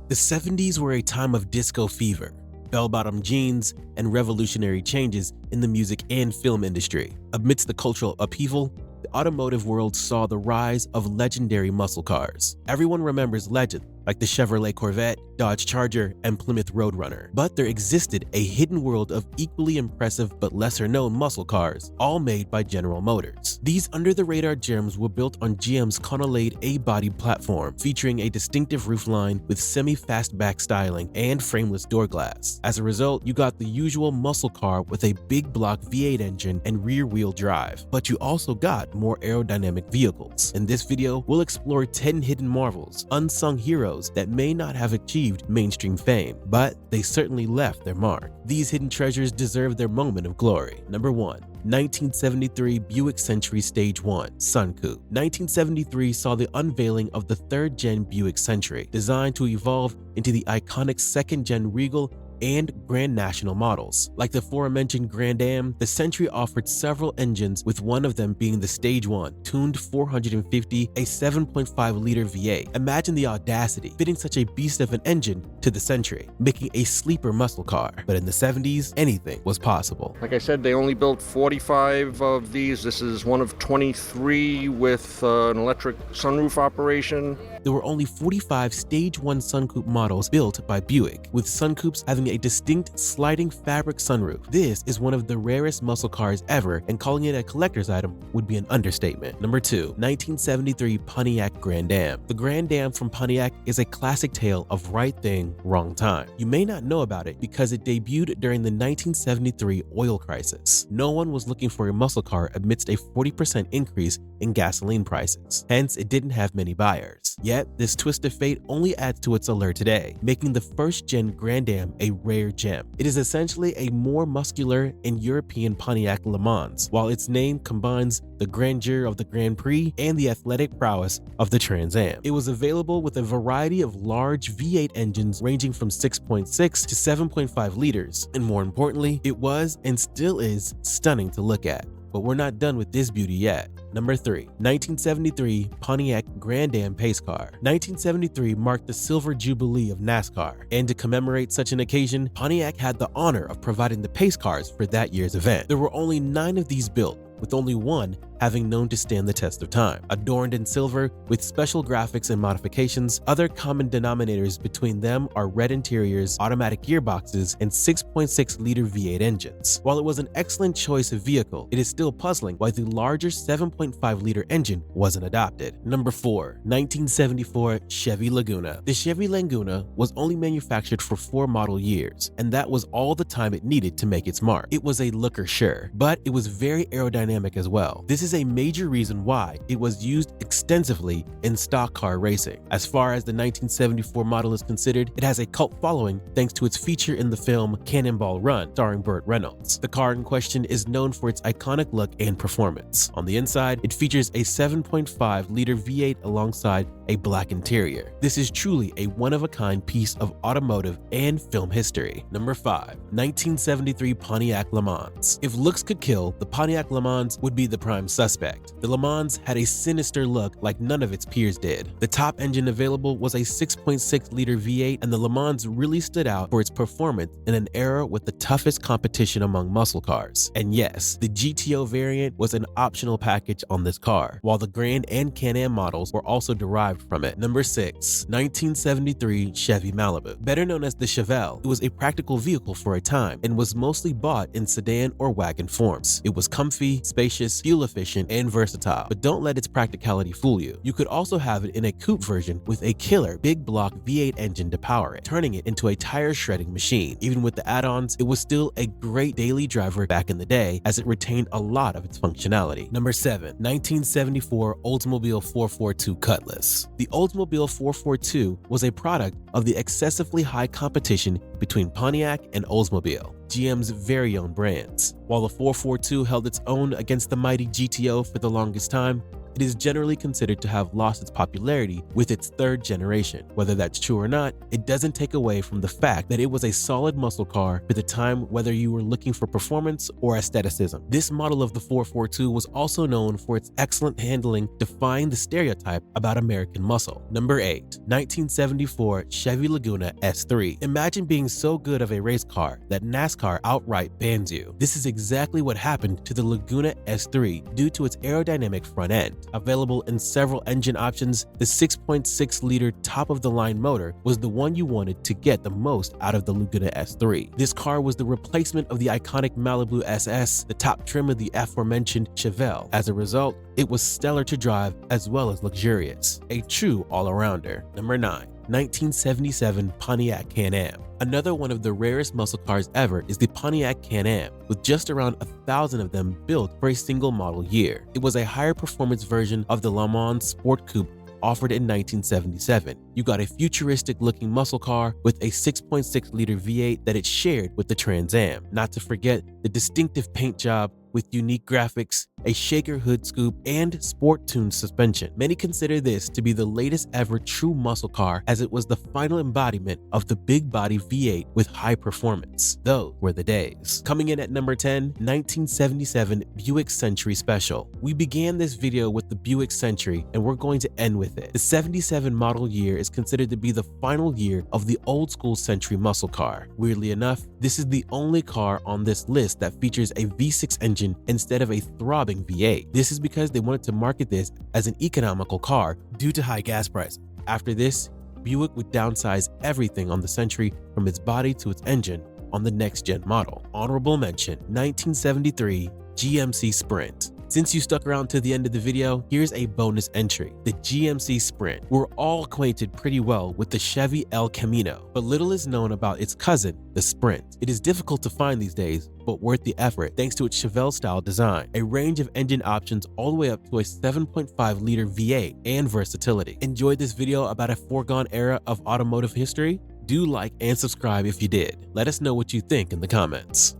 The 70s were a time of disco fever, bell-bottom jeans, and revolutionary changes in the music and film industry. Amidst the cultural upheaval, the automotive world saw the rise of legendary muscle cars. Everyone remembers legends like the Chevrolet Corvette, Dodge Charger, and Plymouth Roadrunner. But there existed a hidden world of equally impressive but lesser-known muscle cars, all made by General Motors. These under-the-radar gems were built on GM's Conalade A-body platform, featuring a distinctive roofline with semi-fastback styling and frameless door glass. As a result, you got the usual muscle car with a big block V8 engine and rear-wheel drive, but you also got more aerodynamic vehicles. In this video, we'll explore 10 hidden marvels, unsung heroes that may not have achieved mainstream fame, but they certainly left their mark. These hidden treasures deserve their moment of glory. Number 1. 1973 Buick Century Stage 1 Sun Coupe. 1973 saw the unveiling of the third-gen Buick Century, designed to evolve into the iconic second-gen Regal and Grand National models. Like the aforementioned Grand Am, the Century offered several engines, with one of them being the Stage 1 tuned 450, a 7.5-liter V8. Imagine the audacity, fitting such a beast of an engine to the Century, making a sleeper muscle car. But in the 70s, anything was possible. Like I said, they only built 45 of these. This is one of 23 with an electric sunroof operation. There were only 45 Stage 1 Sun Coupe models built by Buick, with Sun Coupes having a distinct sliding fabric sunroof. This is one of the rarest muscle cars ever, and calling it a collector's item would be an understatement. Number 2. 1973 Pontiac Grand Am. The Grand Am from Pontiac is a classic tale of right thing, wrong time. You may not know about it because it debuted during the 1973 oil crisis. No one was looking for a muscle car amidst a 40% increase in gasoline prices. Hence, it didn't have many buyers. Yet, this twist of fate only adds to its allure today, making the first-gen Grand Am a rare gem. It is essentially a more muscular and European Pontiac Le Mans, while its name combines the grandeur of the Grand Prix and the athletic prowess of the Trans Am. It was available with a variety of large V8 engines ranging from 6.6 to 7.5 liters, and more importantly, it was and still is stunning to look at. But we're not done with this beauty yet. Number 3. 1973 Pontiac Grand Am Pace Car. 1973 marked the silver jubilee of NASCAR, and to commemorate such an occasion, Pontiac had the honor of providing the pace cars for that year's event. There were only 9 of these built, with only one having known to stand the test of time. Adorned in silver with special graphics and modifications, other common denominators between them are red interiors, automatic gearboxes, and 6.6-liter V8 engines. While it was an excellent choice of vehicle, it is still puzzling why the larger 7.5-liter engine wasn't adopted. Number 4. 1974 Chevy Laguna. The Chevy Laguna was only manufactured for 4 model years, and that was all the time it needed to make its mark. It was a looker, sure, but it was very aerodynamic as well. This is a major reason why it was used extensively in stock car racing. As far as the 1974 model is considered, it has a cult following thanks to its feature in the film Cannonball Run, starring Burt Reynolds. The car in question is known for its iconic look and performance. On the inside, it features a 7.5-liter V8 alongside a black interior. This is truly a one-of-a-kind piece of automotive and film history. Number 5. 1973 Pontiac Le Mans. If looks could kill, the Pontiac Le Mans would be the prime suspect. The Le Mans had a sinister look like none of its peers did. The top engine available was a 6.6-liter V8, and the Le Mans really stood out for its performance in an era with the toughest competition among muscle cars. And yes, the GTO variant was an optional package on this car, while the Grand and Can-Am models were also derived from it. Number 6. 1973 Chevy Malibu. Better known as the Chevelle, it was a practical vehicle for a time and was mostly bought in sedan or wagon forms. It was comfy, spacious, fuel efficient, and versatile, but don't let its practicality fool you. You could also have it in a coupe version with a killer big block V8 engine to power it, turning it into a tire shredding machine. Even with the add-ons, it was still a great daily driver back in the day, as it retained a lot of its functionality. Number 7. 1974 Oldsmobile 442 Cutlass. The Oldsmobile 442 was a product of the excessively high competition between Pontiac and Oldsmobile, GM's very own brands. While the 442 held its own against the mighty GTO for the longest time, it is generally considered to have lost its popularity with its third generation. Whether that's true or not, it doesn't take away from the fact that it was a solid muscle car for the time, whether you were looking for performance or aestheticism. This model of the 442 was also known for its excellent handling, defying the stereotype about American muscle. Number 8. 1974 Chevy Laguna S3. Imagine being so good of a race car that NASCAR outright bans you. This is exactly what happened to the Laguna S3 due to its aerodynamic front end. Available in several engine options, the 6.6-liter top-of-the-line motor was the one you wanted to get the most out of the Laguna S3. This car was the replacement of the iconic Malibu SS, the top trim of the aforementioned Chevelle. As a result, it was stellar to drive as well as luxurious. A true all-arounder. Number 9. 1977 Pontiac Can-Am. Another one of the rarest muscle cars ever is the Pontiac Can-Am, with just around 1,000 of them built for a single model year. It was a higher performance version of the Le Mans Sport Coupe offered in 1977. You got a futuristic looking muscle car with a 6.6-liter V8 that it shared with the Trans Am. Not to forget the distinctive paint job with unique graphics, a shaker hood scoop, and sport-tuned suspension. Many consider this to be the latest ever true muscle car, as it was the final embodiment of the big body V8 with high performance. Those were the days. Coming in at number 10, 1977 Buick Century Special. We began this video with the Buick Century, and we're going to end with it. The 77 model year is considered to be the final year of the old school Century muscle car. Weirdly enough, this is the only car on this list that features a V6 engine instead of a throbbing V8. This is because they wanted to market this as an economical car due to high gas prices. After this, Buick would downsize everything on the Century from its body to its engine on the next gen model. Honorable mention, 1973 GMC Sprint. Since you stuck around to the end of the video, here's a bonus entry, the GMC Sprint. We're all acquainted pretty well with the Chevy El Camino, but little is known about its cousin, the Sprint. It is difficult to find these days, but worth the effort thanks to its Chevelle-style design, a range of engine options all the way up to a 7.5-liter V8, and versatility. Enjoyed this video about a foregone era of automotive history? Do like and subscribe if you did. Let us know what you think in the comments.